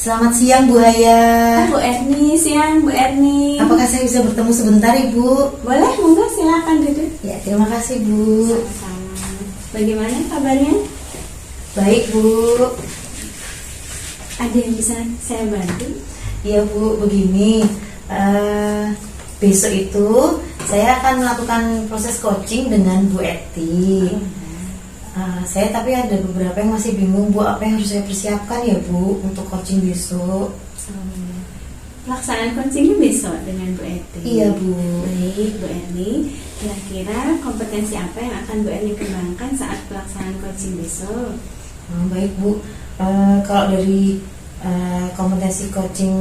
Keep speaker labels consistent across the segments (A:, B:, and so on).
A: Selamat siang Bu Haya.
B: Bu Erni, siang Bu Erni.
A: Apakah saya bisa bertemu sebentar Ibu?
B: Boleh, monggo silakan duduk.
A: Ya, terima kasih Bu.
B: Sama-sama. Bagaimana kabarnya?
A: Baik Bu.
B: Ada yang bisa saya bantu?
A: Iya Bu, begini. Besok itu saya akan melakukan proses coaching dengan Bu Eti. Saya tapi ada beberapa yang masih bingung Bu, apa yang harus saya persiapkan ya Bu untuk coaching besok.
B: Pelaksanaan coachingnya besok dengan Bu Eti.
A: Iya Bu.
B: Baik Bu Erni, kira-kira kompetensi apa yang akan Bu Erni kembangkan saat pelaksanaan coaching besok?
A: Baik Bu. Kalau dari kompetensi coaching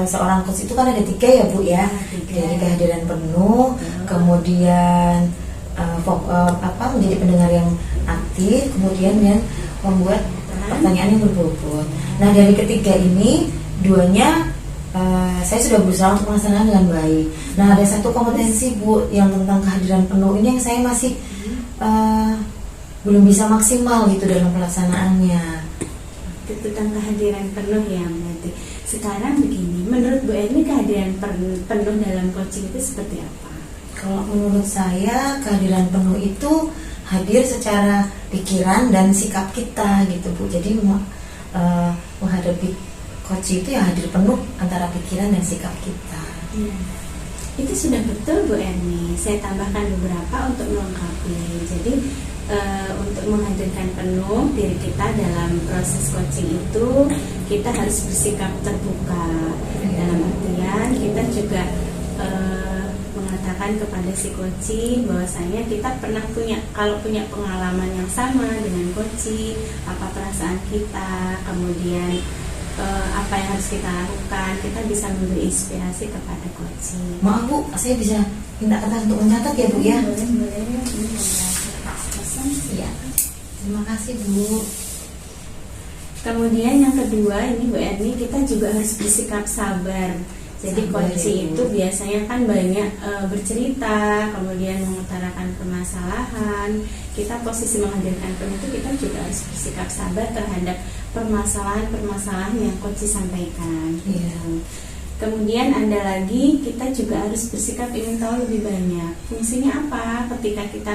A: seorang coach itu kan ada 3 ya Bu ya. Dari kehadiran penuh, kemudian menjadi pendengar yang aktif, kemudian yang membuat pertanyaan yang berbobot. Nah dari ketiga ini, duanya saya sudah berusaha untuk melaksanakan dengan baik. Nah ada satu kompetensi Bu yang tentang kehadiran penuh ini yang saya masih belum bisa maksimal gitu dalam pelaksanaannya.
B: Itu tentang kehadiran penuh ya berarti. Sekarang begini, menurut Bu Erni kehadiran penuh dalam coaching itu seperti apa?
A: Kalau menurut saya kehadiran penuh itu hadir secara pikiran dan sikap kita gitu Bu. Jadi menghadapi coach itu ya hadir penuh antara pikiran dan sikap kita.
B: Itu sudah betul Bu Erni. Saya tambahkan beberapa untuk melengkapi. Jadi untuk menghadirkan penuh diri kita dalam proses coaching itu kita harus bersikap terbuka. Dalam artian kita juga mengatakan kepada si coaching bahwasanya kita pernah punya pengalaman yang sama dengan coaching, apa perasaan kita, kemudian apa yang harus kita lakukan, kita bisa memberi inspirasi kepada coaching.
A: Maaf Bu, saya bisa minta kertas untuk mencatat ya Bu ya?
B: Boleh.
A: Iya. Terima kasih Bu.
B: Kemudian yang kedua ini Bu Erni, kita juga harus bersikap sabar. Jadi coaching itu biasanya kan banyak bercerita, kemudian mengutarakan permasalahan. Kita posisi menghadirkan penuh itu kita juga harus bersikap sabar terhadap permasalahan yang coaching sampaikan. Kemudian ada lagi, kita juga harus bersikap ingin tahu lebih banyak. Fungsinya apa? Ketika kita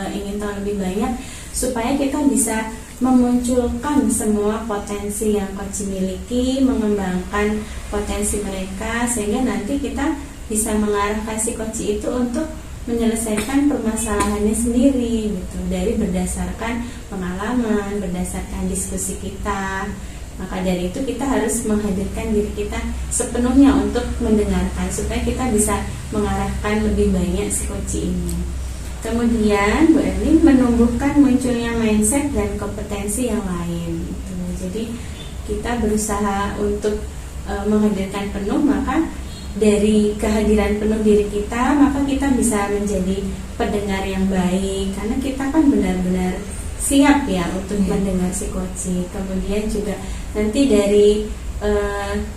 B: ingin tahu lebih banyak, supaya kita bisa memunculkan semua potensi yang coach miliki, mengembangkan potensi mereka, sehingga nanti kita bisa mengarahkan si coach itu untuk menyelesaikan permasalahannya sendiri gitu, dari berdasarkan pengalaman, berdasarkan diskusi kita. Maka dari itu kita harus menghadirkan diri kita sepenuhnya untuk mendengarkan, supaya kita bisa mengarahkan lebih banyak si coach ini. Kemudian Bu Erni menumbuhkan munculnya mindset dan kompetensi yang lain. Jadi kita berusaha untuk menghadirkan penuh, maka dari kehadiran penuh diri kita, maka kita bisa menjadi pendengar yang baik, karena kita kan benar-benar siap ya untuk mendengar si coaching. Kemudian juga nanti dari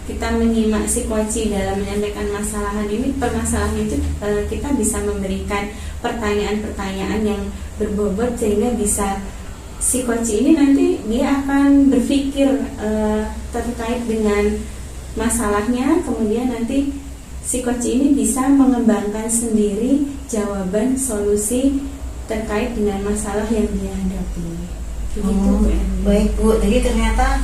B: kita menyimak si coaching dalam menyampaikan permasalahan itu kita bisa memberikan pertanyaan-pertanyaan yang berbobot, sehingga bisa si coaching ini nanti dia akan berpikir terkait dengan masalahnya, kemudian nanti si coaching ini bisa mengembangkan sendiri jawaban solusi terkait dengan masalah yang dia hadapi.
A: Baik Bu, jadi ternyata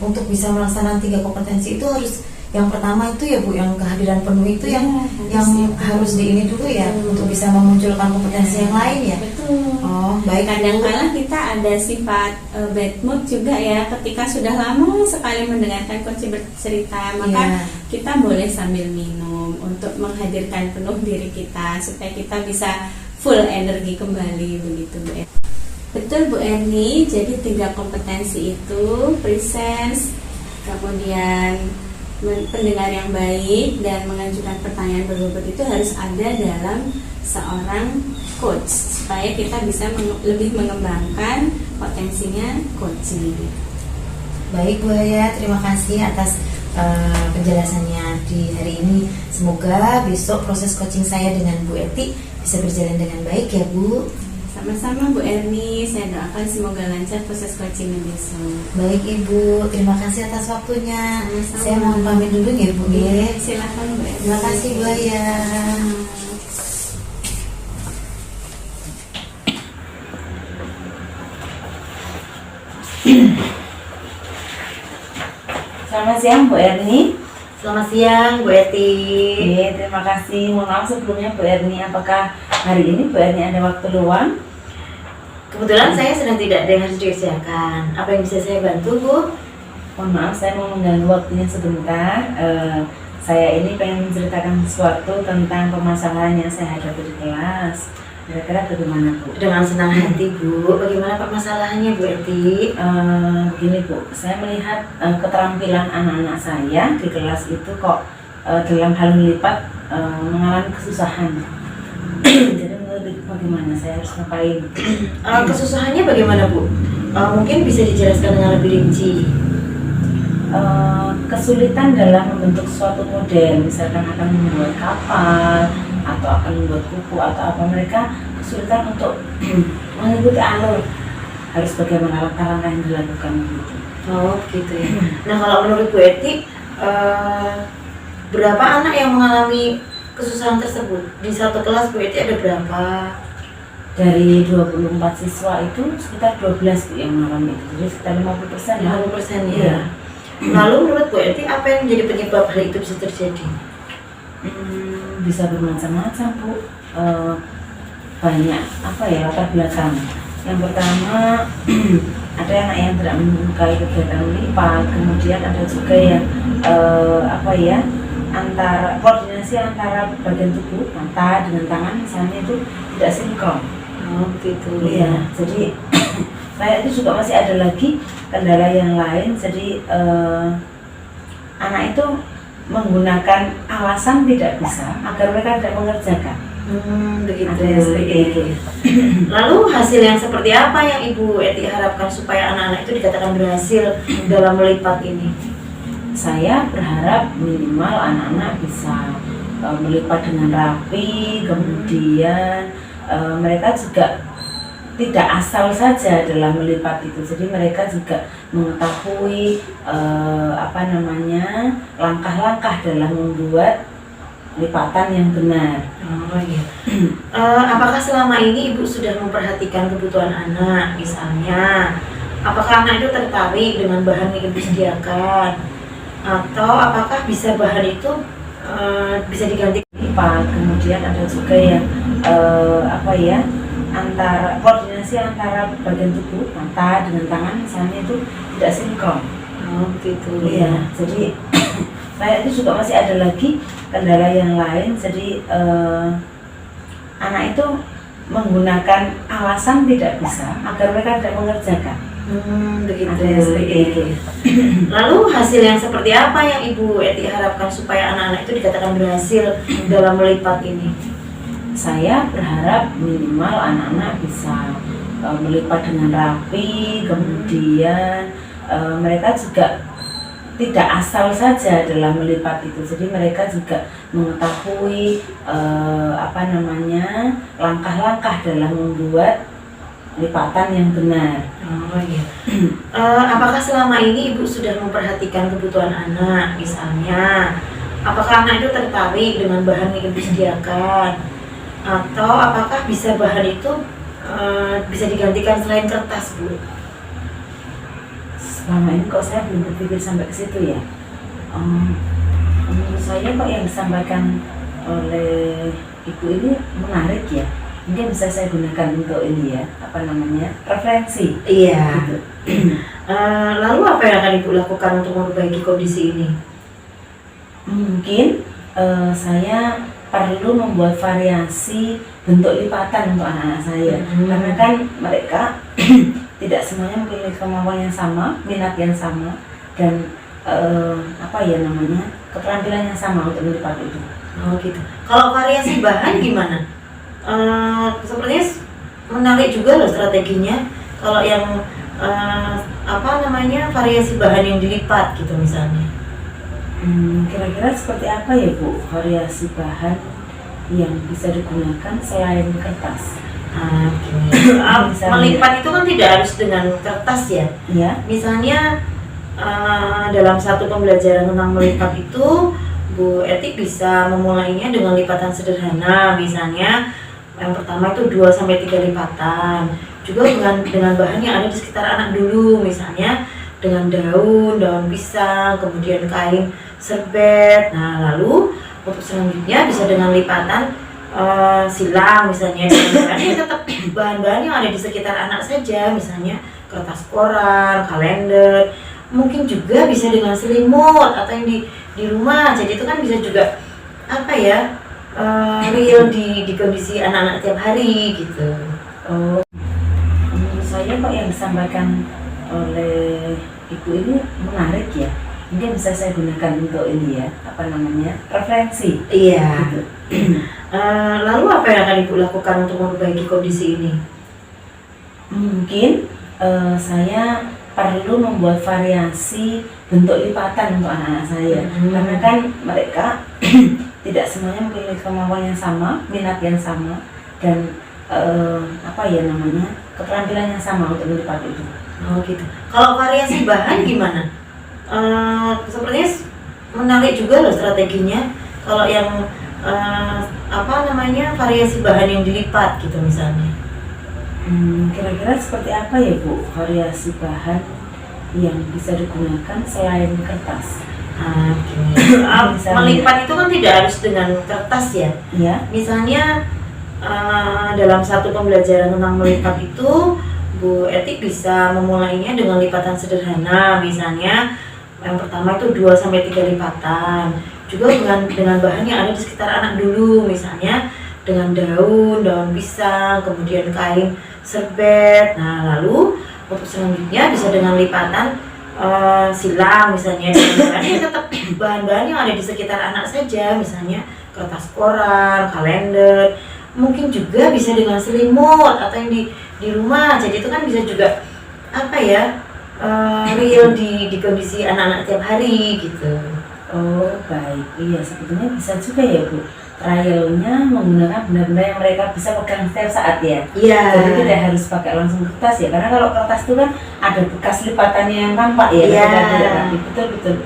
A: untuk bisa melaksanakan 3 kompetensi itu harus, yang pertama itu ya Bu, yang kehadiran penuh itu yang harus diini dulu ya, untuk bisa memunculkan kompetensi yang lain ya.
B: Betul.
A: Baik.
B: Kadang-kadang kita ada sifat bad mood juga ya, ketika sudah lama sekali mendengarkan coach bercerita, maka kita boleh sambil minum untuk menghadirkan penuh diri kita, supaya kita bisa full energi kembali begitu Bu Erni. Betul Bu Erni, jadi 3 kompetensi itu presence, kemudian pendengar yang baik, dan mengajukan pertanyaan berbobot itu harus ada dalam seorang coach, supaya kita bisa lebih mengembangkan potensinya coaching.
A: Baik Bu Haya, terima kasih atas penjelasannya di hari ini. Semoga besok proses coaching saya dengan Bu Eti bisa berjalan dengan baik ya Bu.
B: Sama-sama Bu Erni, saya doakan semoga lancar proses coachingnya besok.
A: Baik Ibu, terima kasih atas waktunya.
B: Sama-sama.
A: Saya mohon pamit dulu ya Bu ya.
B: Silakan Bu Erni.
A: Terima kasih Bu ya.
C: Selamat siang Bu Erni.
A: Selamat siang Bu Eti.
C: Terima kasih. Mohon maaf sebelumnya Bu Erni, apakah hari ini Bu Erni ada waktu luang?
A: Kebetulan saya sedang tidak ada yang harus dikerjakan. Apa yang bisa saya bantu Bu?
C: Mohon maaf saya mau mengganggu waktunya sebentar. Saya ini pengen menceritakan sesuatu tentang permasalahan yang saya hadapi di kelas. Kira-kira bagaimana Bu?
A: Dengan senang hati Bu. Bagaimana permasalahannya Bu Eti?
C: Begini Bu, saya melihat keterampilan anak-anak saya di kelas itu kok dalam hal melipat mengalami kesusahan. Jadi menurut Ibu bagaimana, saya harus ngapain?
A: Kesusahannya bagaimana Bu? Mungkin bisa dijelaskan dengan lebih rinci.
C: Kesulitan dalam membentuk suatu model, misalkan akan membuat kapal atau akan membuat kuku atau apa, mereka kesulitan untuk mengikuti alur, harus bagaimana langkah-langkah yang dilakukan gitu.
A: Oh gitu ya. Nah kalau menurut Bu Eti, berapa anak yang mengalami kesusahan tersebut? Di satu kelas Bu Eti ada berapa?
C: Dari 24 siswa itu sekitar 12 Bu yang mengalami itu, jadi sekitar 50% ya.
A: 50%
C: Iya.
A: ya. Lalu menurut Bu Eti apa yang menjadi penyebab hal itu bisa terjadi?
C: Bisa bermacam-macam Bu. Banyak apa ya latar belakang. Yang pertama ada anak yang tidak menyukai kegiatan melipat, kemudian ada juga yang antara koordinasi antara bagian tubuh mata dengan tangan misalnya itu tidak sinkron.
A: Oh gitu.
C: Iya, jadi kayak itu juga masih ada lagi kendala yang lain. Jadi anak itu menggunakan alasan tidak bisa agar mereka tidak mengerjakan.
A: Begitu.
C: Ada yang seperti itu.
A: Lalu hasil yang seperti apa yang Ibu Eti harapkan supaya anak-anak itu dikatakan berhasil dalam melipat ini?
C: Saya berharap minimal anak-anak bisa melipat dengan rapi, kemudian mereka juga tidak asal saja dalam melipat itu, jadi mereka juga mengetahui langkah-langkah dalam membuat lipatan yang benar.
A: Oh iya. Apakah selama ini Ibu sudah memperhatikan kebutuhan anak? Misalnya, apakah anak itu tertarik dengan bahan yang Ibu sediakan? Atau apakah bisa bahan itu bisa diganti
C: Lipat, kemudian ada juga yang antara koordinasi antara bagian tubuh mata dengan tangan misalnya itu tidak sinkron.
A: Oh gitu.
C: Iya, jadi kayak itu juga masih ada lagi kendala yang lain. Jadi anak itu menggunakan alasan tidak bisa agar mereka tidak mengerjakan.
A: Begitu.
C: Ada yang seperti itu.
A: Lalu hasil yang seperti apa yang Ibu Eti harapkan supaya anak-anak itu dikatakan berhasil dalam melipat ini?
C: Saya berharap minimal anak-anak bisa melipat dengan rapi, kemudian mereka juga tidak asal saja dalam melipat itu, jadi mereka juga mengetahui langkah-langkah dalam membuat lipatan yang benar.
A: Oh iya. Apakah selama ini Ibu sudah memperhatikan kebutuhan anak? Misalnya, apakah anak itu tertarik dengan bahan yang Ibu sediakan? Atau apakah bisa bahan itu bisa digantikan selain kertas Bu?
C: Selama ini kok saya belum berpikir sampai ke situ ya. Menurut saya kok yang disampaikan oleh Ibu ini menarik ya. Mungkin bisa saya gunakan untuk ini ya, referensi.
A: Iya.
C: Gitu.
A: Lalu apa yang akan Ibu lakukan untuk memperbaiki kondisi ini?
C: Mungkin saya perlu membuat variasi bentuk lipatan untuk anak-anak saya, karena kan mereka tidak semuanya memiliki kemampuan yang sama, minat yang sama, dan keterampilan yang sama untuk melipat itu.
A: Oh gitu. Kalau variasi bahan gimana? Sepertinya menarik juga loh strateginya. Kalau yang variasi bahan yang dilipat gitu misalnya.
C: Kira-kira seperti apa ya Bu variasi bahan yang bisa digunakan selain kertas?
A: Gini. Melipat itu kan tidak harus dengan kertas ya.
C: Ya.
A: Misalnya dalam satu pembelajaran tentang melipat itu Bu Eti bisa memulainya dengan lipatan sederhana. Misalnya yang pertama itu 2-3 lipatan. Juga dengan bahan yang ada di sekitar anak dulu. Misalnya dengan daun pisang, kemudian kain serbet. Nah, lalu untuk selanjutnya bisa dengan lipatan silang misalnya, tetap bahan-bahan yang ada di sekitar anak saja, misalnya kertas koran, kalender, mungkin juga bisa dengan selimut atau yang di rumah. Jadi itu kan bisa juga apa ya, real di kondisi anak-anak tiap hari gitu.
C: Menurut saya kok yang disampaikan oleh ibu ini menarik ya. Mungkin bisa saya gunakan untuk ini ya, referensi.
A: Iya.
C: Gitu.
A: Lalu apa yang akan Ibu lakukan untuk memperbaiki kondisi ini?
C: Mungkin saya perlu membuat variasi bentuk lipatan untuk anak-anak saya. Karena kan mereka tidak semuanya memiliki kemampuan yang sama, minat yang sama, dan keterampilan yang sama untuk melipat itu.
A: Oh gitu. Kalau variasi bahan gimana? Sepertinya menarik juga loh strateginya. Kalau yang variasi bahan yang dilipat gitu misalnya.
C: Kira-kira seperti apa ya Bu, variasi bahan yang bisa digunakan selain kertas?
A: Gini. Melipat itu kan tidak harus dengan kertas ya.
C: Ya.
A: Misalnya dalam satu pembelajaran tentang melipat itu Bu Eti bisa memulainya dengan lipatan sederhana. Misalnya yang pertama itu 2-3 lipatan. Juga dengan bahan yang ada di sekitar anak dulu, misalnya dengan daun pisang, kemudian kain serbet. Nah, lalu untuk selanjutnya bisa dengan lipatan silang misalnya, tetap bahan-bahan yang ada di sekitar anak saja, misalnya kertas koran, kalender, mungkin juga bisa dengan selimut atau yang di rumah. Jadi itu kan bisa juga apa ya, real di kondisi anak-anak tiap hari gitu.
C: Oh baik, iya sebetulnya bisa juga ya Bu, trialnya menggunakan benda-benda yang mereka bisa pegang setiap saat ya.
A: Iya.
C: Jadi tidak harus pakai langsung kertas ya, karena kalau kertas itu kan ada bekas lipatannya yang tampak ya.
A: Iya.
C: Betul.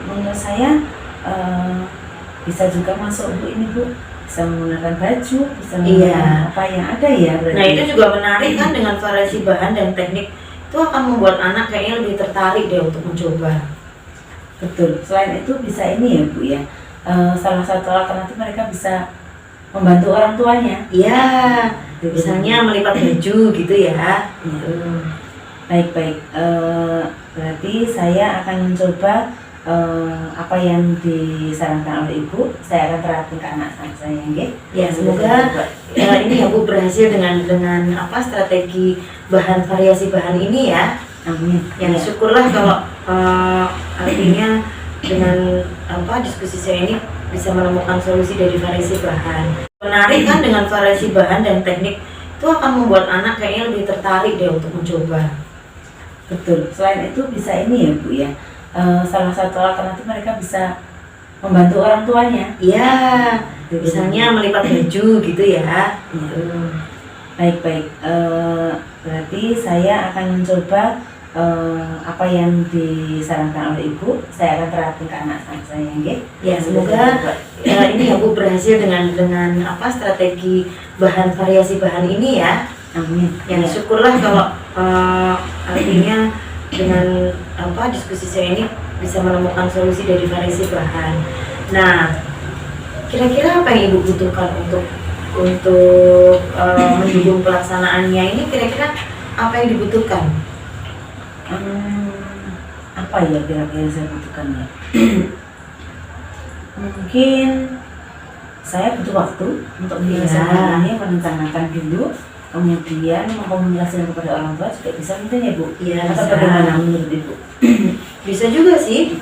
C: Menurut saya bisa juga masuk Bu ini Bu, bisa menggunakan baju, bisa menggunakan apa yang ada ya. Berarti.
A: Nah itu juga menarik kan, dengan variasi bahan dan teknik itu akan membuat anak kayaknya lebih tertarik deh untuk mencoba.
C: Betul. Selain itu bisa ini ya Bu ya, salah satu alternatif mereka bisa membantu orang tuanya.
A: Iya. Misalnya melipat baju gitu ya.
C: Baik. Berarti saya akan mencoba apa yang disarankan oleh Ibu, saya akan terapkan ke anak saya, nggih.
A: Ya, semoga ini ya Bu berhasil dengan strategi variasi bahan ini ya.
C: Amin.
A: Ya, syukurlah kalau artinya dengan diskusi saya ini bisa menemukan solusi dari variasi bahan. Menarik kan, dengan variasi bahan dan teknik itu akan membuat anak kayaknya lebih tertarik deh untuk mencoba.
C: Betul. Selain itu bisa ini ya Bu ya, salah satu alternatif mereka bisa membantu orang tuanya.
A: Iya. Misalnya melipat baju gitu ya.
C: Baik. Berarti saya akan mencoba apa yang disarankan oleh Ibu, saya akan terapkan ke anak saya, nggih.
A: Ya, semoga ini ya Bu berhasil dengan strategi variasi bahan ini ya.
C: Amin.
A: Ya, syukurlah kalau artinya dengan diskusi saya ini bisa menemukan solusi dari variasi bahan. Nah, kira-kira apa yang Ibu butuhkan untuk mendukung pelaksanaannya ini? Kira-kira apa yang dibutuhkan?
C: Apa ya kira-kira saya butuhkan ya? Mungkin saya butuh waktu untuk menyelesaikannya, merencanakan dulu, kemudian mengkomunikasikan kepada orang tua juga bisa mungkin ya Bu?
A: Iya.
C: Atau bagaimana menurut Ibu?
A: Bisa juga sih,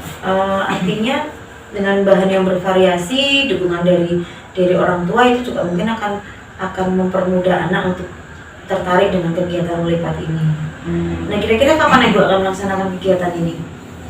A: artinya dengan bahan yang bervariasi, dukungan dari orang tua itu juga mungkin akan mempermudah anak untuk tertarik dengan kegiatan melipat ini. Nah, kira-kira kapan Ibu akan melaksanakan kegiatan ini?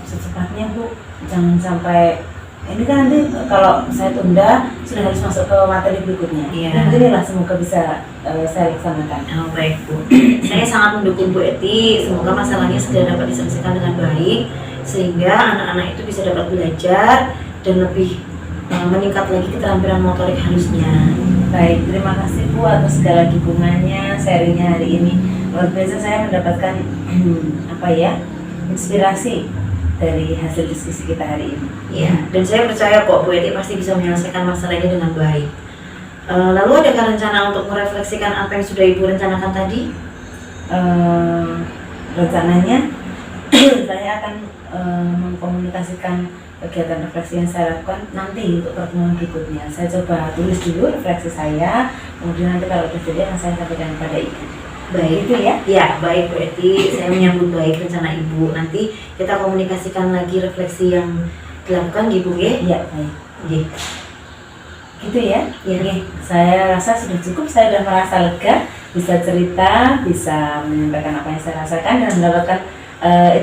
C: Secepatnya Bu, jangan sampai Ini kan nanti kalau saya tunda sudah harus masuk ke materi berikutnya.
A: Iya.
C: Nah, beginilah semoga bisa saya laksanakan.
A: Oh, baik Bu. Saya sangat mendukung Bu Eti. Semoga masalahnya segera dapat diselesaikan dengan baik sehingga anak-anak itu bisa dapat belajar dan lebih meningkat lagi keterampilan motorik halusnya.
C: Baik, terima kasih Bu atas segala dukungannya, sharingnya hari ini. Luar biasa saya mendapatkan inspirasi dari hasil diskusi kita hari ini.
A: Iya, dan saya percaya kok Bu Eti pasti bisa menyelesaikan masalah ini dengan baik. Lalu adakah rencana untuk merefleksikan apa yang sudah Ibu rencanakan tadi?
C: Rencananya saya akan mengkomunikasikan kegiatan refleksi yang saya lakukan nanti untuk pertemuan berikutnya. Saya coba tulis dulu refleksi saya, kemudian nanti kalau terjadi akan saya sampaikan kepada Ibu. Baik itu ya?
A: Ya, baik Bu Eti. Saya menyambut baik rencana Ibu. Nanti kita komunikasikan lagi refleksi yang dilakukan Ibu ya?
C: Iya, baik.
A: Iya.
C: Gitu ya?
A: Iya.
C: Saya rasa sudah cukup, saya sudah merasa lega, bisa cerita, bisa menyampaikan apa yang saya rasakan dan mendapatkan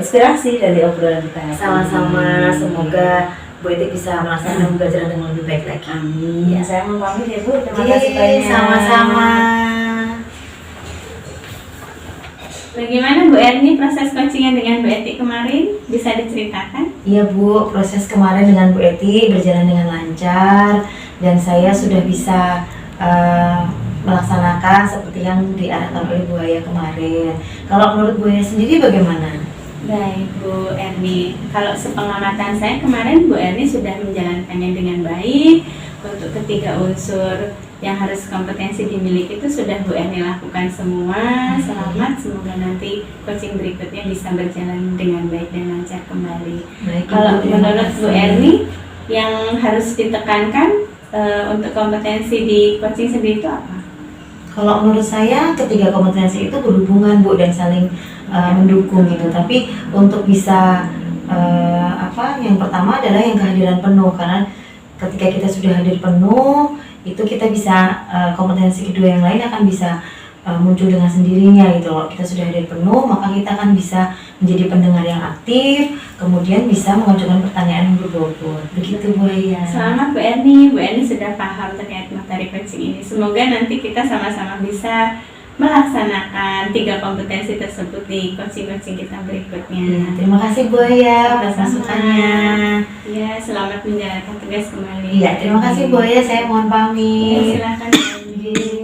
C: inspirasi dari obrolan kita.
A: Sama-sama, semoga Bu Eti bisa melaksanakan pembelajaran dengan lebih baik lagi.
C: Amin. Ya, saya mau pamit ya Bu. Terima kasih banyak.
A: Sama-sama.
B: Bagaimana Bu Erni proses coachingnya dengan Bu Eti kemarin? Bisa diceritakan?
A: Iya Bu, proses kemarin dengan Bu Eti berjalan dengan lancar dan saya sudah bisa melaksanakan seperti yang diarahkan oleh Bu Aya kemarin. Kalau menurut Bu Aya sendiri bagaimana?
B: Baik Bu Erni, kalau sepengamatan saya kemarin Bu Erni sudah menjalankannya dengan baik. Untuk ketiga unsur yang harus kompetensi dimiliki itu sudah Bu Erni lakukan semua. Selamat, semoga nanti coaching berikutnya bisa berjalan dengan baik dan lancar kembali.
A: Baik,
B: Kalau
A: Ibu,
B: menurut
A: terima
B: Bu
A: kasih.
B: Erni yang harus ditekankan untuk kompetensi di coaching sendiri itu apa?
A: Kalau menurut saya ketiga kompetensi itu berhubungan Bu dan saling mendukung gitu. Tapi untuk bisa yang pertama adalah yang kehadiran penuh, karena ketika kita sudah hadir penuh itu kita bisa kompetensi kedua yang lain akan bisa muncul dengan sendirinya gitu loh. Kita sudah hadir penuh maka kita akan bisa menjadi pendengar yang aktif, kemudian bisa mengajukan pertanyaan yang berbobot. Begitu Bu Aya.
B: Selamat Bu Erni. Bu Erni sudah paham terkait materi coaching ini. Semoga nanti kita sama-sama bisa melaksanakan 3 kompetensi tersebut di coaching-coaching kita berikutnya.
A: Terima kasih Bu Aya atas
B: Sama-sama.
A: masukannya.
B: Ya, selamat menjalankan tugas kembali.
A: Iya, terima kasih Bu Aya, saya mohon
B: Ya,
A: pamit.
B: silakan Bu Erni.